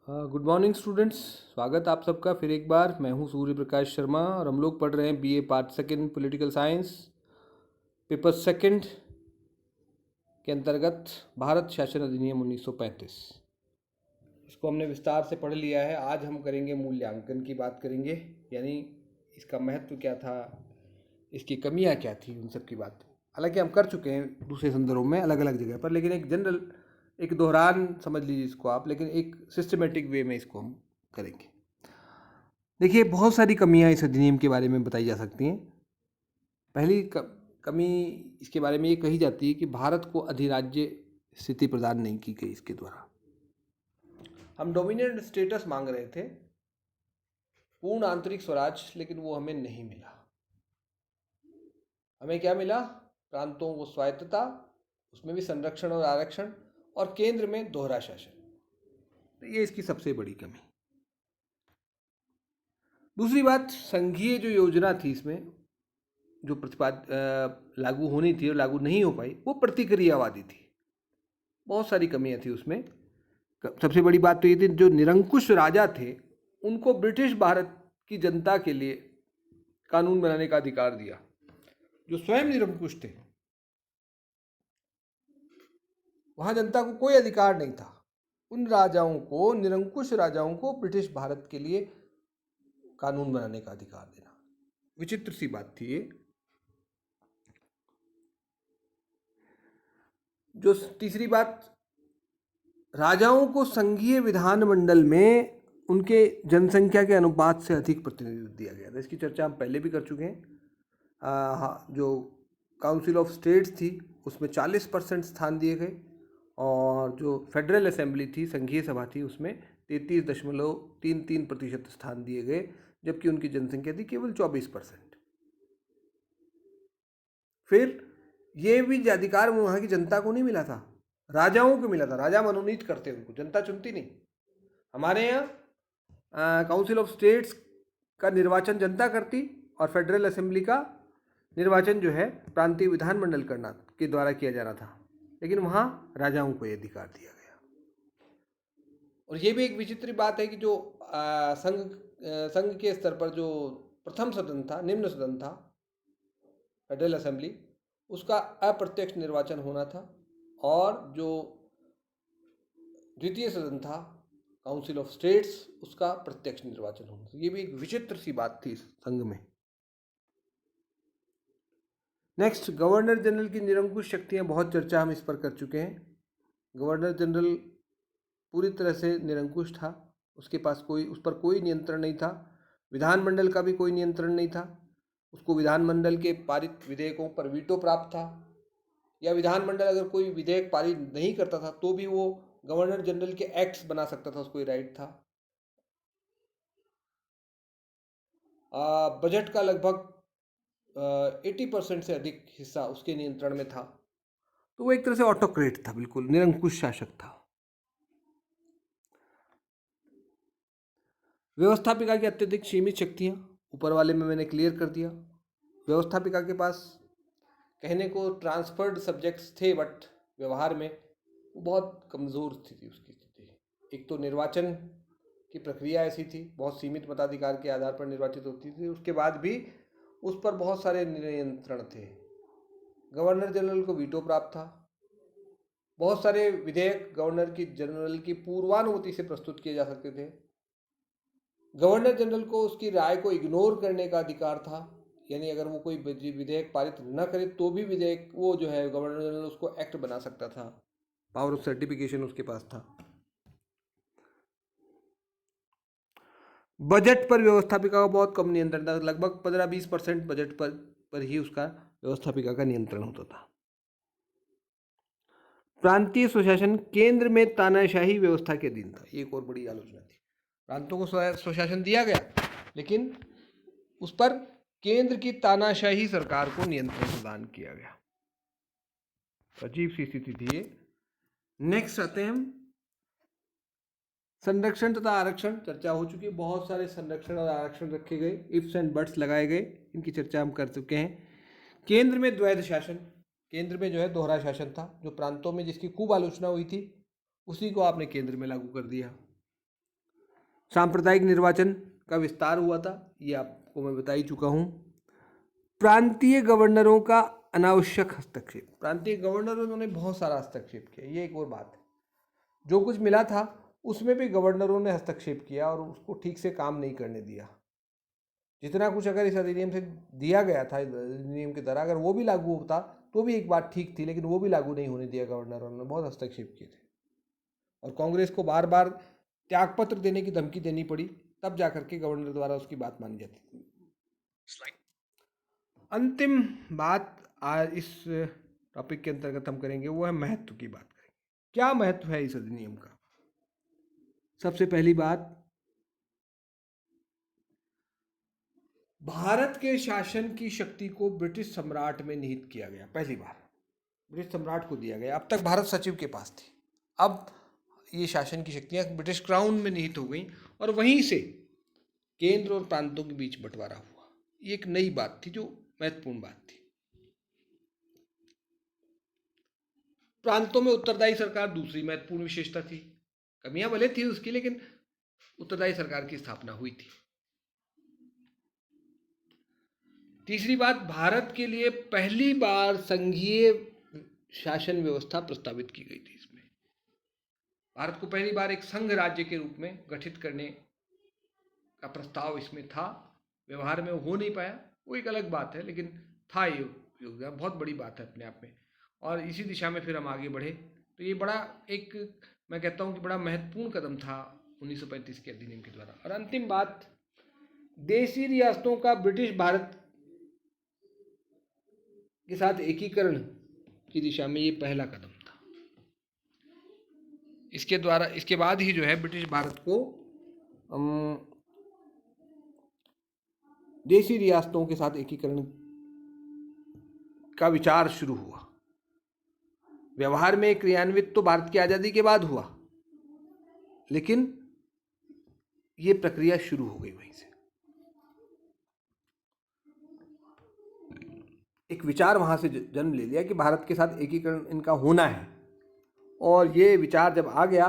Good morning students. स्वागत आप सबका फिर एक बार। मैं हूं सूर्य प्रकाश शर्मा और हम लोग पढ़ रहे हैं BA part second political science paper second के अंतर्गत भारत शासन अधिनियम 1935। इसको हमने विस्तार से पढ़ लिया है। आज हम करेंगे मूल्यांकन की बात करेंगे, यानी इसका महत्व क्या था, इसकी कमियां क्या थी, उन सब की बात। हालांकि हम कर चुके हैं दूसरे संदर्भों में अलग अलग जगह पर, लेकिन एक जनरल एक दोहरान समझ लीजिए इसको आप, लेकिन एक सिस्टमेटिक वे में इसको हम करेंगे। देखिए, बहुत सारी कमियां इस अधिनियम के बारे में बताई जा सकती हैं। पहली कमी इसके बारे में ये कही जाती है कि भारत को अधिराज्य स्थिति प्रदान नहीं की गई इसके द्वारा। हम डोमिनेंट स्टेटस मांग रहे थे, पूर्ण आंतरिक स्वराज, लेकिन वो हमें नहीं मिला। हमें क्या मिला? प्रांतों को स्वायत्तता, उसमें भी संरक्षण और आरक्षण, और केंद्र में दोहरा शासन। तो ये इसकी सबसे बड़ी कमी। दूसरी बात, संघीय जो योजना थी इसमें जो लागू होनी थी और लागू नहीं हो पाई, वो प्रतिक्रियावादी थी। बहुत सारी कमियां थी उसमें। सबसे बड़ी बात तो ये थी, जो निरंकुश राजा थे उनको ब्रिटिश भारत की जनता के लिए कानून बनाने का अधिकार दिया। जो स्वयं निरंकुश थे, वहां जनता को कोई अधिकार नहीं था। उन राजाओं को, निरंकुश राजाओं को ब्रिटिश भारत के लिए कानून बनाने का अधिकार देना, विचित्र सी बात थी ये। जो तीसरी बात, राजाओं को संघीय विधानमंडल में उनके जनसंख्या के अनुपात से अधिक प्रतिनिधित्व दिया गया था। इसकी चर्चा हम पहले भी कर चुके हैं। जो काउंसिल ऑफ स्टेट्स थी उसमें 40% स्थान दिए गए, और जो फेडरल असेंबली थी, संघीय सभा थी, उसमें 33.33% स्थान दिए गए, जबकि उनकी जनसंख्या थी केवल 24%। फिर ये भी अधिकार वहाँ की जनता को नहीं मिला था, राजाओं को मिला था। राजा मनोनीत करते उनको, जनता चुनती नहीं। हमारे यहाँ काउंसिल ऑफ स्टेट्स का निर्वाचन जनता करती, और फेडरल असेंबली का निर्वाचन जो है प्रांतीय विधानमंडल करना के द्वारा किया जाना था, लेकिन वहाँ राजाओं को यह अधिकार दिया गया। और ये भी एक विचित्र बात है कि जो संघ के स्तर पर जो प्रथम सदन था, निम्न सदन था फेडरल असेंबली, उसका अप्रत्यक्ष निर्वाचन होना था, और जो द्वितीय सदन था काउंसिल ऑफ स्टेट्स, उसका प्रत्यक्ष निर्वाचन होना था। ये भी एक विचित्र सी बात थी इस संघ में। नेक्स्ट, गवर्नर जनरल की निरंकुश शक्तियां, बहुत चर्चा हम इस पर कर चुके हैं। गवर्नर जनरल पूरी तरह से निरंकुश था, उसके पास उस पर कोई नियंत्रण नहीं था। विधानमंडल का भी कोई नियंत्रण नहीं था। उसको विधानमंडल के पारित विधेयकों पर वीटो प्राप्त था, या विधानमंडल अगर कोई विधेयक पारित नहीं करता था तो भी वो गवर्नर जनरल के एक्ट्स बना सकता था, उसको राइट था। बजट का लगभग 80% से अधिक हिस्सा उसके नियंत्रण में था। तो वो एक तरह से ऑटोक्रेट था, बिल्कुल निरंकुश शासक था। व्यवस्थापिका की अत्यधिक सीमित शक्तियां, ऊपर वाले में मैंने क्लियर कर दिया। व्यवस्थापिका के पास कहने को ट्रांसफर्ड सब्जेक्ट्स थे, बट व्यवहार में वो बहुत कमज़ोर स्थिति उसकी स्थिति। एक तो निर्वाचन की प्रक्रिया ऐसी थी, बहुत सीमित मताधिकार के आधार पर निर्वाचित होती थी, उसके बाद भी उस पर बहुत सारे नियंत्रण थे। गवर्नर जनरल को वीटो प्राप्त था। बहुत सारे विधेयक गवर्नर की जनरल की पूर्वानुमति से प्रस्तुत किए जा सकते थे। गवर्नर जनरल को उसकी राय को इग्नोर करने का अधिकार था, यानी अगर वो कोई विधेयक पारित न करे तो भी विधेयक वो जो है गवर्नर जनरल उसको एक्ट बना सकता था। पावर ऑफ सर्टिफिकेशन उसके पास था। बजट पर व्यवस्थापिका का बहुत कम नियंत्रण था, लगभग 15-20% बजट पर ही उसका व्यवस्थापिका का नियंत्रण होता था। प्रांतीय स्वशासन केंद्र में तानाशाही व्यवस्था के अधीन था। एक और बड़ी आलोचना थी। प्रांतों को स्वशासन दिया गया, लेकिन उस पर केंद्र की तानाशाही सरकार को नियंत्रण प्रदान किया गया। अजीब सी स्थिति थी ये। नेक्स्ट आते हैं हम संरक्षण तथा आरक्षण। चर्चा हो चुकी है, बहुत सारे संरक्षण और आरक्षण रखे गए, इफ्स एंड बट्स लगाए गए, इनकी चर्चा हम कर चुके हैं। केंद्र में द्वैध शासन, केंद्र में जो है दोहरा शासन था। जो प्रांतों में जिसकी खूब आलोचना हुई थी, उसी को आपने केंद्र में लागू कर दिया। सांप्रदायिक निर्वाचन का विस्तार हुआ था, ये आपको मैं बता ही चुका हूँ। प्रांतीय गवर्नरों का अनावश्यक हस्तक्षेप, प्रांतीय गवर्नरों ने बहुत सारा हस्तक्षेप किया, ये एक और बात है। जो कुछ मिला था उसमें भी गवर्नरों ने हस्तक्षेप किया और उसको ठीक से काम नहीं करने दिया। जितना कुछ अगर इस अधिनियम से दिया गया था, अधिनियम के द्वारा अगर वो भी लागू होता तो भी एक बात ठीक थी, लेकिन वो भी लागू नहीं होने दिया गवर्नरों ने, बहुत हस्तक्षेप किए थे और कांग्रेस को बार बार त्यागपत्र देने की धमकी देनी पड़ी, तब जाकर के गवर्नर द्वारा उसकी बात मानी जाती थी। अंतिम बात आज इस टॉपिक के अंतर्गत हम करेंगे वो है महत्व की बात करेंगे। क्या महत्व है इस अधिनियम का? सबसे पहली बात, भारत के शासन की शक्ति को ब्रिटिश सम्राट में निहित किया गया, पहली बार ब्रिटिश सम्राट को दिया गया। अब तक भारत सचिव के पास थी, अब ये शासन की शक्तियां ब्रिटिश क्राउन में निहित हो गई और वहीं से केंद्र और प्रांतों के बीच बंटवारा हुआ। ये एक नई बात थी जो महत्वपूर्ण बात थी। प्रांतों में उत्तरदायी सरकार दूसरी महत्वपूर्ण विशेषता थी। कमियां भले थी उसकी, लेकिन उत्तरदायी सरकार की स्थापना हुई थी। तीसरी बात, भारत के लिए पहली बार संघीय शासन व्यवस्था प्रस्तावित की गई थी। इसमें भारत को पहली बार एक संघ राज्य के रूप में गठित करने का प्रस्ताव इसमें था। व्यवहार में हो नहीं पाया, वो एक अलग बात है, लेकिन था ये योगदान, बहुत बड़ी बात है अपने आप में। और इसी दिशा में फिर हम आगे बढ़े, तो ये बड़ा एक, मैं कहता हूँ कि बड़ा महत्वपूर्ण कदम था 1935 के अधिनियम के द्वारा। और अंतिम बात, देशी रियासतों का ब्रिटिश भारत के साथ एकीकरण की दिशा में ये पहला कदम था। इसके द्वारा, इसके बाद ही जो है ब्रिटिश भारत को देशी रियासतों के साथ एकीकरण का विचार शुरू हुआ। व्यवहार में क्रियान्वित तो भारत की आज़ादी के बाद हुआ, लेकिन ये प्रक्रिया शुरू हो गई वहीं से। एक विचार वहां से जन्म ले लिया कि भारत के साथ एकीकरण इनका होना है, और ये विचार जब आ गया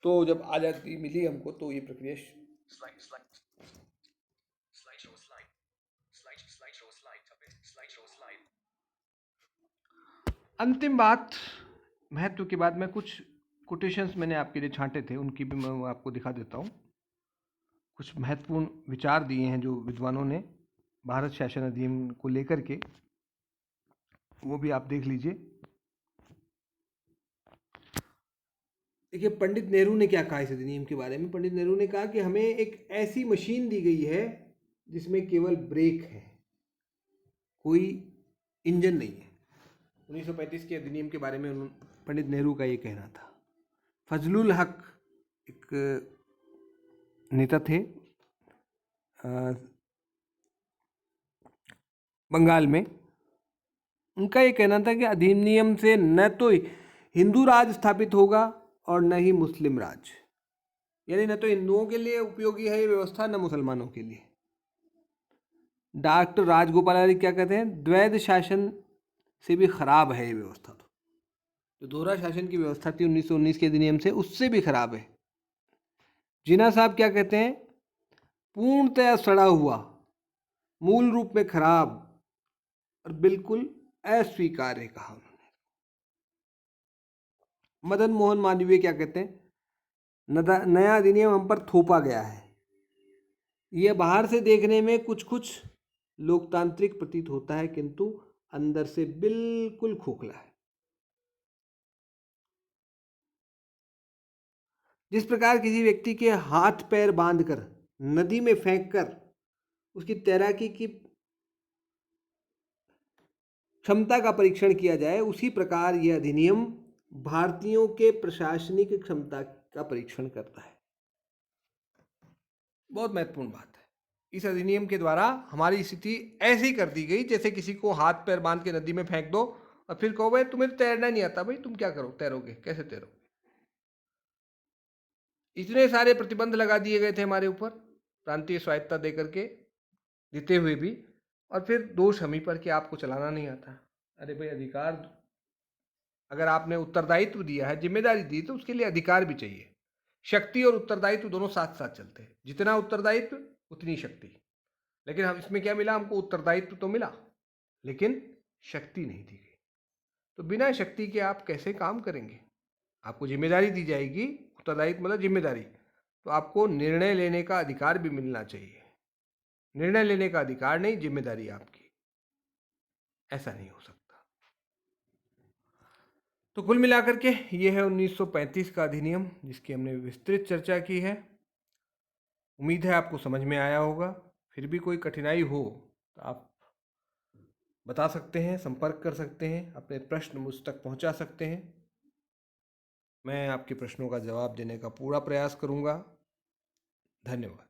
तो जब आज़ादी मिली हमको, तो ये प्रक्रिया अंतिम बात, महत्व के बाद में कुछ कोटेशंस मैंने आपके लिए छांटे थे, उनकी भी मैं आपको दिखा देता हूँ। कुछ महत्वपूर्ण विचार दिए हैं जो विद्वानों ने भारत शासन अधिनियम को लेकर के, वो भी आप देख लीजिए। देखिए, पंडित नेहरू ने क्या कहा इस अधिनियम के बारे में। पंडित नेहरू ने कहा कि हमें एक ऐसी मशीन दी गई है जिसमें केवल ब्रेक है, कोई इंजन नहीं है। 1935 के अधिनियम के बारे में पंडित नेहरू का ये कहना था। फजलुल हक एक नेता थे बंगाल में, उनका ये कहना था कि अधिनियम से न तो हिंदू राज स्थापित होगा और न ही मुस्लिम राज, यानी न तो हिंदुओं के लिए उपयोगी है ये व्यवस्था, न मुसलमानों के लिए। डॉक्टर राजगोपाल क्या कहते हैं, द्वैध शासन से भी खराब है ये व्यवस्था। तो जो दोहरा शासन की व्यवस्था थी 1919 के अधिनियम से, उससे भी खराब है। जिन्ना साहब क्या कहते हैं, पूर्णतया सड़ा हुआ, मूल रूप में खराब और बिल्कुल अस्वीकार्य कहा उन्होंने। मदन मोहन मालवीय क्या कहते हैं, नया अधिनियम हम पर थोपा गया है। यह बाहर से देखने में कुछ कुछ लोकतांत्रिक प्रतीत होता है, किंतु अंदर से बिल्कुल खोखला है। जिस प्रकार किसी व्यक्ति के हाथ पैर बांधकर नदी में फेंककर उसकी तैराकी की क्षमता का परीक्षण किया जाए, उसी प्रकार यह अधिनियम भारतीयों के प्रशासनिक क्षमता का परीक्षण करता है। बहुत महत्वपूर्ण बात है। इस अधिनियम के द्वारा हमारी स्थिति ऐसी कर दी गई जैसे किसी को हाथ पैर बांध के नदी में फेंक दो और फिर कहो भाई तुम्हें तैरना नहीं आता, भाई तुम क्या करो, तैरोगे कैसे तैरोगे। इतने सारे प्रतिबंध लगा दिए गए थे हमारे ऊपर, प्रांतीय स्वायत्तता देकर के, देते हुए भी, और फिर दोष हम ही पर कि आपको चलाना नहीं आता। अरे भाई, अधिकार, अगर आपने उत्तरदायित्व दिया है, जिम्मेदारी दी, तो उसके लिए अधिकार भी चाहिए। शक्ति और उत्तरदायित्व दोनों साथ साथ चलते हैं, जितना उत्तरदायित्व उतनी शक्ति। लेकिन हम इसमें क्या मिला, हमको उत्तरदायित्व तो मिला लेकिन शक्ति नहीं दी गई। तो बिना शक्ति के आप कैसे काम करेंगे? आपको जिम्मेदारी दी जाएगी, उत्तरदायित्व मतलब जिम्मेदारी, तो आपको निर्णय लेने का अधिकार भी मिलना चाहिए। निर्णय लेने का अधिकार नहीं, जिम्मेदारी आपकी, ऐसा नहीं हो सकता। तो कुल मिलाकर के ये है 1935 का अधिनियम, जिसकी हमने विस्तृत चर्चा की है। उम्मीद है आपको समझ में आया होगा। फिर भी कोई कठिनाई हो तो आप बता सकते हैं, संपर्क कर सकते हैं, अपने प्रश्न मुझ तक पहुंचा सकते हैं। मैं आपके प्रश्नों का जवाब देने का पूरा प्रयास करूंगा। धन्यवाद।